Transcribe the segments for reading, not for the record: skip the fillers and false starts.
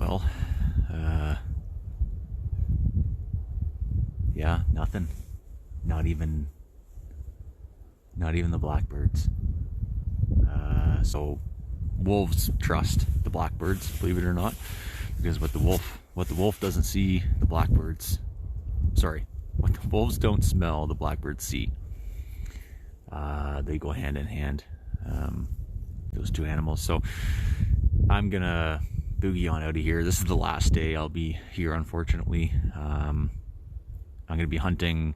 Well, yeah, nothing. Not even the blackbirds. So wolves trust the blackbirds, believe it or not, because what the wolf doesn't see, the blackbirds, sorry, what the wolves don't smell, the blackbirds see. They go hand in hand, those two animals. So I'm gonna boogie on out of here. This is the last day I'll be here, unfortunately. I'm gonna be hunting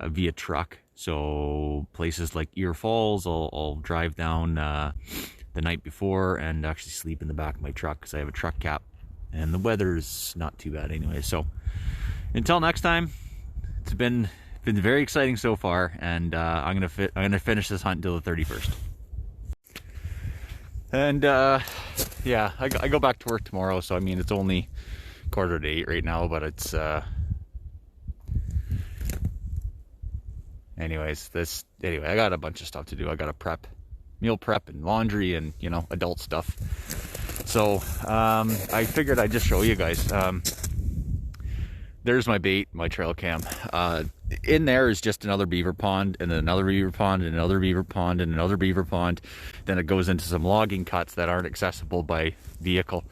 via truck, so places like Ear Falls I'll drive down the night before and actually sleep in the back of my truck because I have a truck cap and the weather's not too bad anyway. So until next time, it's been very exciting so far, and I'm gonna finish this hunt until the 31st. And yeah, I go back to work tomorrow, so I mean it's only 7:45 right now, but it's anyways, I got a bunch of stuff to do. I gotta meal prep and laundry and, you know, adult stuff. So I figured I'd just show you guys. There's my bait, my trail cam. In there is just another beaver pond, and then another beaver pond, and another beaver pond, and another beaver pond. Then it goes into some logging cuts that aren't accessible by vehicle.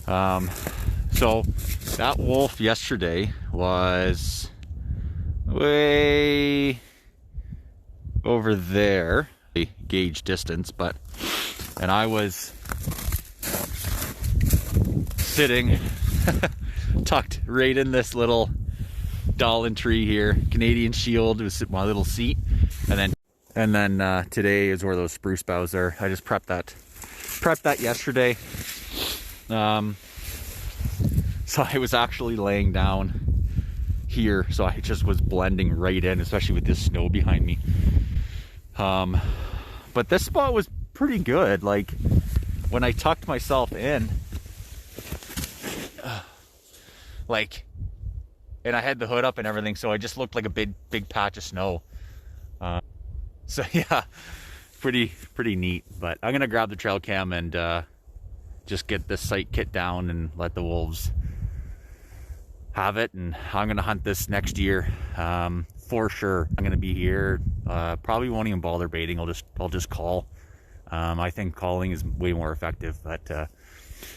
So that wolf yesterday was way over there, gauge distance, and I was sitting tucked right in this little Dolan tree here. Canadian Shield was my little seat, and then today is where those spruce boughs are. I just prepped that yesterday. So I was actually laying down here, so I just was blending right in, especially with this snow behind me. But this spot was pretty good. Like when I tucked myself in, and I had the hood up and everything, so I just looked like a big patch of snow. So yeah, pretty neat. But I'm gonna grab the trail cam and just get this sight kit down and let the wolves have it. And I'm gonna hunt this next year for sure. I'm gonna be here. Probably won't even bother baiting. I'll just call. I think calling is way more effective, but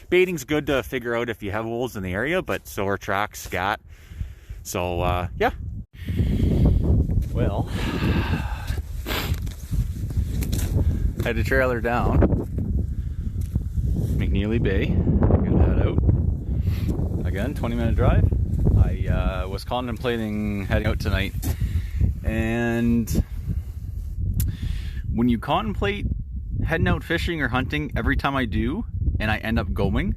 baiting's good to figure out if you have wolves in the area, but so are tracks, scat. So yeah. Well, had to trailer down McNeely Bay, get that out again. 20-minute drive. I was contemplating heading out tonight, and when you contemplate heading out fishing or hunting, every time I do and I end up going,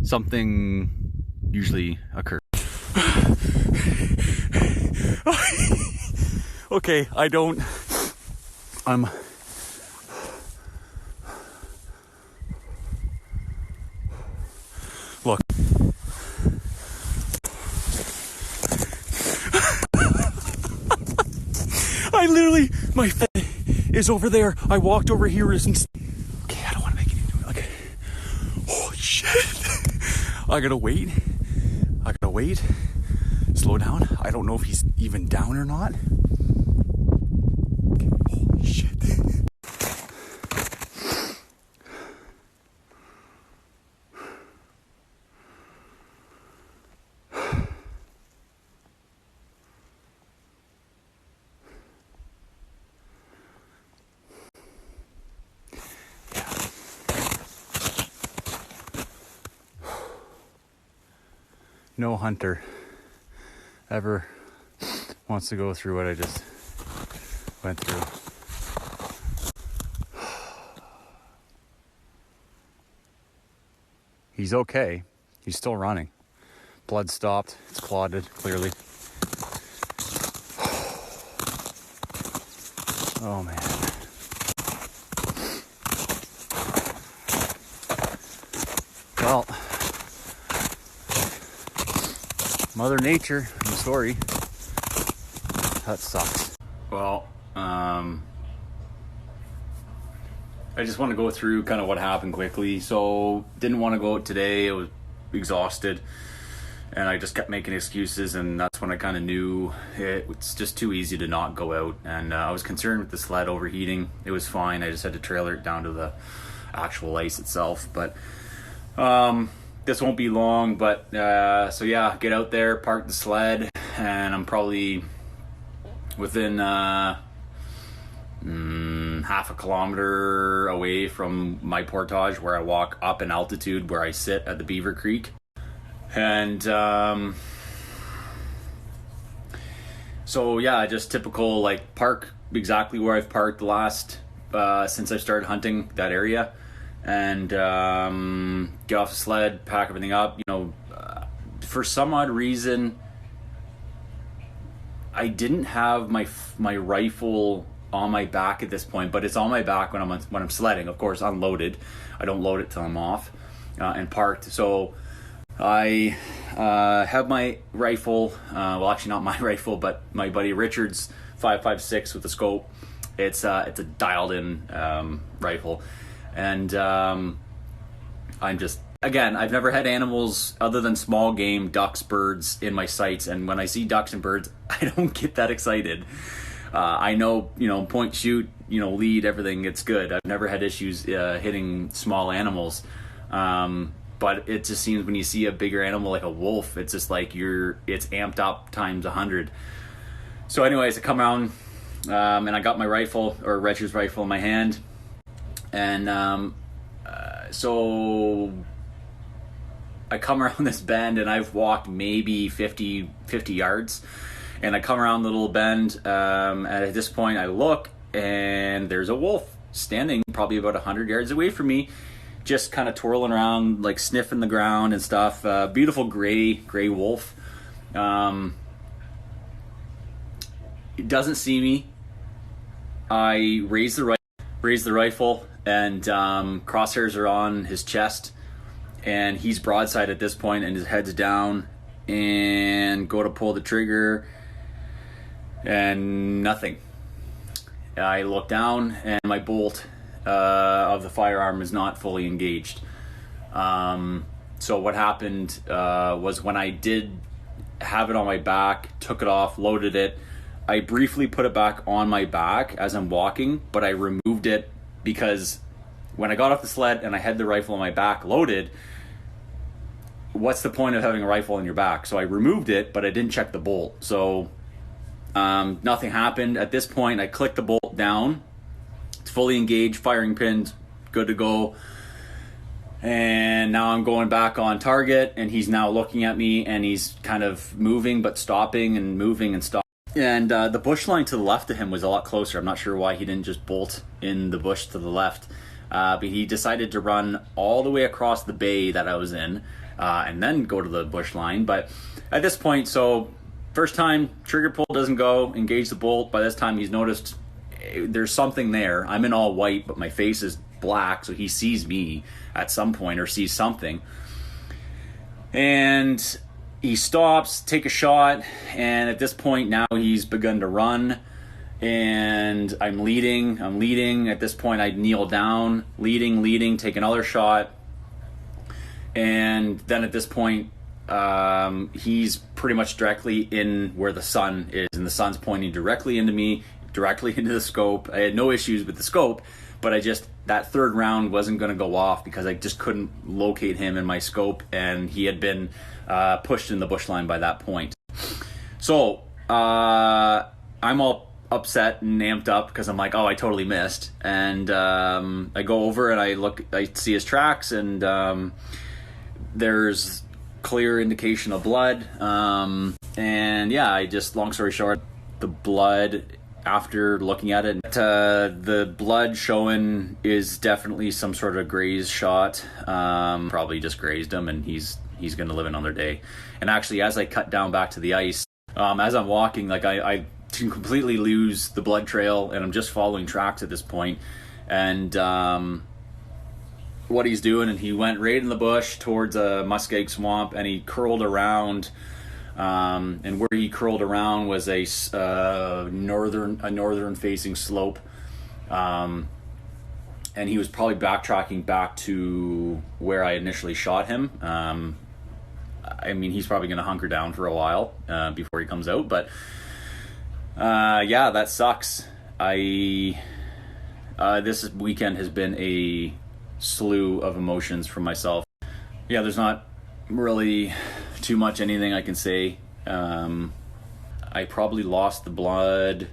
something usually occurs. Okay, look. I literally, my foot is over there. I walked over here. Okay, I don't want to make any noise. Okay. Holy shit. I gotta wait. Slow down. I don't know if he's even down or not. Holy shit. No hunter ever wants to go through what I just went through. He's okay. He's still running. Blood stopped. It's clotted, clearly. Oh, man. Well, Mother Nature, I'm sorry. That sucks. Well, I just want to go through kind of what happened quickly. So didn't want to go out today. I was exhausted and I just kept making excuses, and that's when I kind of knew it's just too easy to not go out. And I was concerned with the sled overheating. It was fine. I just had to trailer it down to the actual ice itself. But this won't be long. But so yeah, get out there, park the sled, and I'm probably within half a kilometer away from my portage where I walk up in altitude where I sit at the Beaver Creek. And so yeah, just typical, like, park exactly where I've parked the last since I started hunting that area, and get off the sled, pack everything up. You know, for some odd reason I didn't have my rifle on my back at this point, but it's on my back when I'm sledding, of course, unloaded. I don't load it till I'm off and parked. So I have my rifle, well, actually not my rifle, but my buddy Richard's 5.56 with a scope. It's a dialed in rifle, and I'm just, again, I've never had animals other than small game, ducks, birds in my sights, and when I see ducks and birds, I don't get that excited. I know, point, shoot, lead, everything, it's good. I've never had issues hitting small animals. But it just seems when you see a bigger animal like a wolf, it's just like it's amped up times 100. So anyways, I come around and I got my rifle, or Richard's rifle, in my hand. And so I come around this bend, and I've walked maybe 50 yards. And I come around the little bend, and at this point I look, and there's a wolf standing probably about 100 yards away from me, just kind of twirling around, like sniffing the ground and stuff. Beautiful gray wolf. It doesn't see me. I raise the rifle, and crosshairs are on his chest, and he's broadside at this point, and his head's down, and go to pull the trigger, and nothing. I look down, and my bolt of the firearm is not fully engaged. So what happened was, when I did have it on my back, took it off, loaded it, I briefly put it back on my back as I'm walking, but I removed it because when I got off the sled and I had the rifle on my back loaded, what's the point of having a rifle on your back? So I removed it, but I didn't check the bolt. So nothing happened. At this point, I clicked the bolt down. It's fully engaged, firing pins, good to go. And now I'm going back on target, and he's now looking at me, and he's kind of moving but stopping and moving and stopping. And the bush line to the left of him was a lot closer. I'm not sure why he didn't just bolt in the bush to the left, but he decided to run all the way across the bay that I was in, and then go to the bush line. But at this point, so first time, trigger pull doesn't go, engage the bolt. By this time, he's noticed there's something there. I'm in all white, but my face is black, so he sees me at some point, or sees something. And he stops, take a shot, and at this point now he's begun to run, and I'm leading. At this point I kneel down, leading, take another shot, and then at this point he's pretty much directly in where the sun is, and the sun's pointing directly into me, directly into the scope. I had no issues with the scope, but that third round wasn't going to go off because I just couldn't locate him in my scope, and he had been pushed in the bush line by that point. So I'm all upset and amped up because I'm like, oh, I totally missed. And I go over and I see his tracks, and there's clear indication of blood. And yeah, long story short, the blood, after looking at it, the blood showing is definitely some sort of graze shot. Probably just grazed him, and he's going to live another day. And actually, as I cut down back to the ice, as I'm walking, like I completely lose the blood trail, and I'm just following tracks at this point. And what he's doing, and he went right in the bush towards a muskeg swamp, and he curled around. And where he curled around was a northern facing slope. and he was probably backtracking back to where I initially shot him. I mean, he's probably going to hunker down for a while before he comes out, but yeah, that sucks. This weekend has been a slew of emotions for myself. Yeah, there's not really too much anything I can say. I probably lost the blood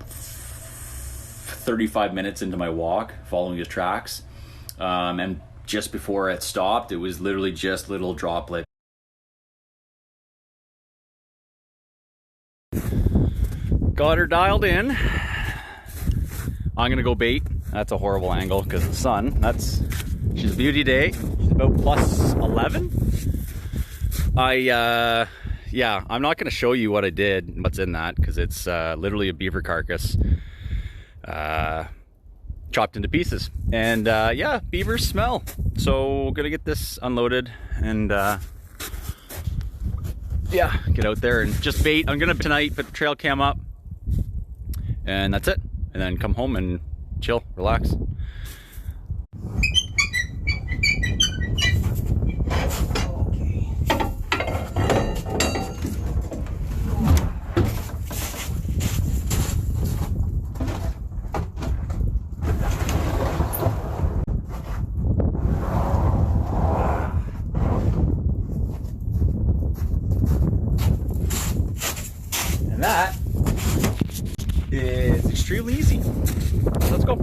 35 minutes into my walk following his tracks, and just before it stopped, it was literally just little droplet. Got her dialed in. I'm gonna go bait. That's a horrible angle because of the sun. She's a beauty day. She's about plus 11. Yeah, I'm not gonna show you what I did, what's in that, because it's literally a beaver carcass chopped into pieces. And yeah, beavers smell. So gonna get this unloaded and yeah, get out there and just bait. I'm gonna tonight put the trail cam up, and that's it. And then come home and chill, relax. And that is extremely easy. Let's go.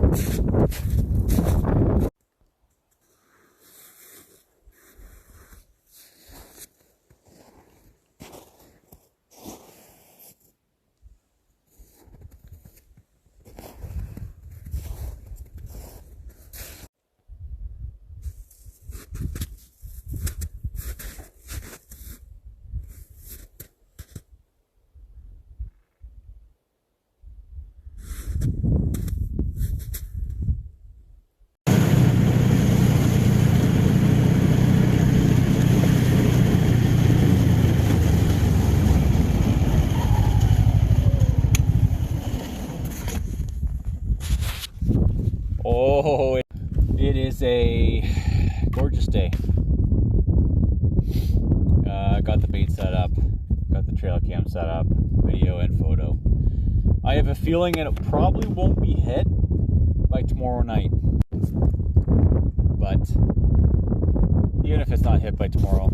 Oh, it is a gorgeous day. Got the bait set up, got the trail cam set up, video and photo. I have a feeling that it probably won't be hit by tomorrow night. But even if it's not hit by tomorrow,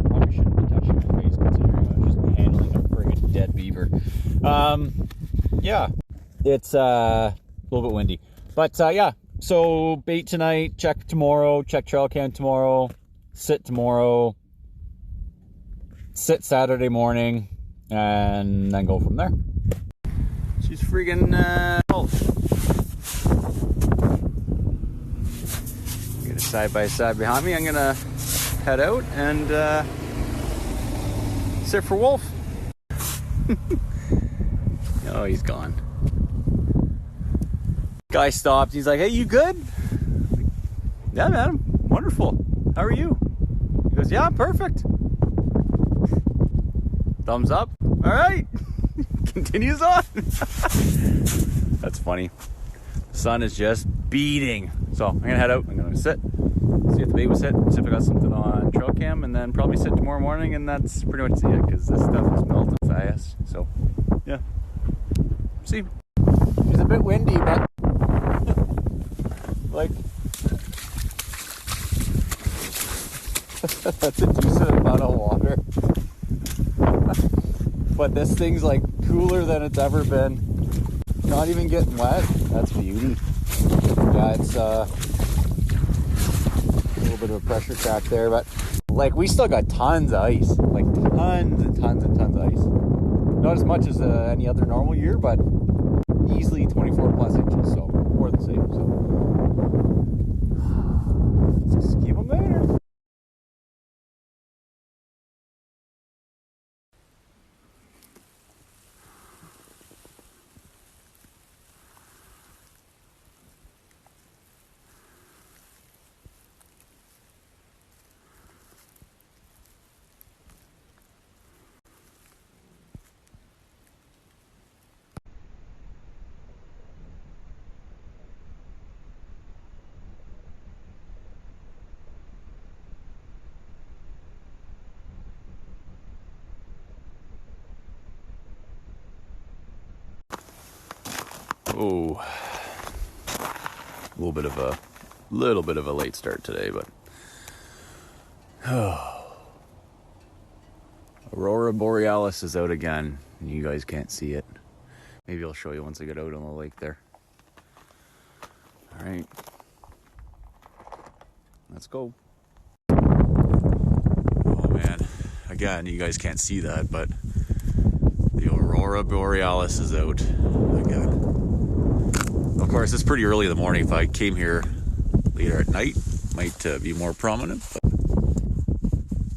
probably shouldn't be touching my face considering I was just handling a friggin' dead beaver. Yeah, it's a little bit windy, but yeah, so bait tonight, check tomorrow, check trail cam tomorrow, sit tomorrow, sit Saturday morning, and then go from there. She's friggin' get a side by side behind me. I'm gonna head out and sit for wolf. Oh, he's gone. Guy stopped. He's like, "Hey, you good?" Like, yeah, man, I'm wonderful. How are you? He goes, "Yeah, I'm perfect." Thumbs up. All right. Continues on. That's funny. The sun is just beating. So I'm gonna head out. I'm gonna sit, see if the bait was hit, see if I got something on trail cam, and then probably sit tomorrow morning. And that's pretty much it, because this stuff is melting fast. So yeah. See, it's a bit windy, but like that's a decent amount of water. But this thing's like cooler than it's ever been. Not even getting wet. That's beauty. Yeah, it's a little bit of a pressure crack there, but like we still got tons of ice, like tons and tons and tons of ice. Not as much as any other normal year, but easily 24 plus inches, so more than safe. So let's just keep them there. Oh, a little bit of a late start today, but Aurora Borealis is out again. You guys can't see it. Maybe I'll show you once I get out on the lake there. All right, let's go. Oh man, again, you guys can't see that, but the Aurora Borealis is out again. Of course, it's pretty early in the morning. If I came here later at night, might be more prominent, but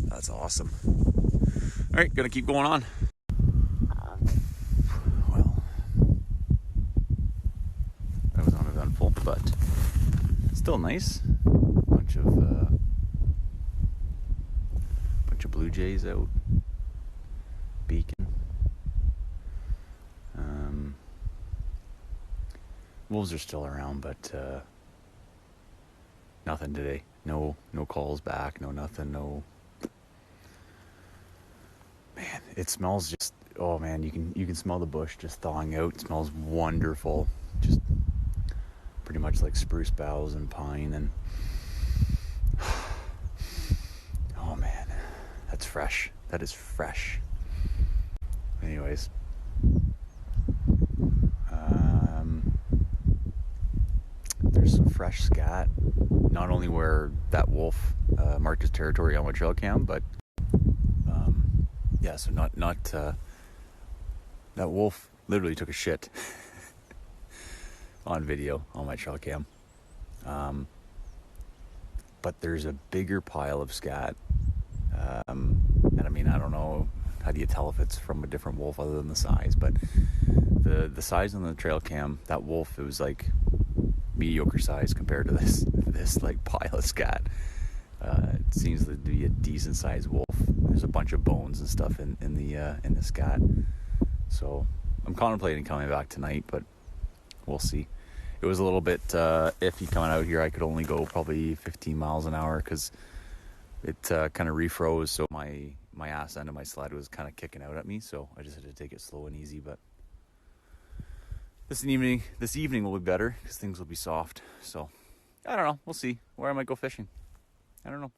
that's awesome. All right, gonna keep going on. Well, that was uneventful, but still nice. Bunch of blue jays out beacon. Wolves are still around, but nothing today. No calls back. No nothing. No. Man, it smells just. Oh man, you can smell the bush just thawing out. It smells wonderful. Just pretty much like spruce boughs and pine and. Oh man, that's fresh. That is fresh. Anyways. There's some fresh scat, not only where that wolf marked his territory on my trail cam, but yeah, so not that wolf literally took a shit on video on my trail cam. But there's a bigger pile of scat, and I mean, I don't know, how do you tell if it's from a different wolf other than the size, but the size on the trail cam, that wolf, it was like mediocre size compared to this like pile of scat. It seems to be a decent sized wolf. There's a bunch of bones and stuff in the scat. So I'm contemplating coming back tonight, but we'll see. It was a little bit iffy coming out here. I could only go probably 15 miles an hour because it kind of refroze. So my ass end of my sled was kind of kicking out at me. So I just had to take it slow and easy. But this evening will be better because things will be soft. So I don't know. We'll see. Where I might go fishing. I don't know.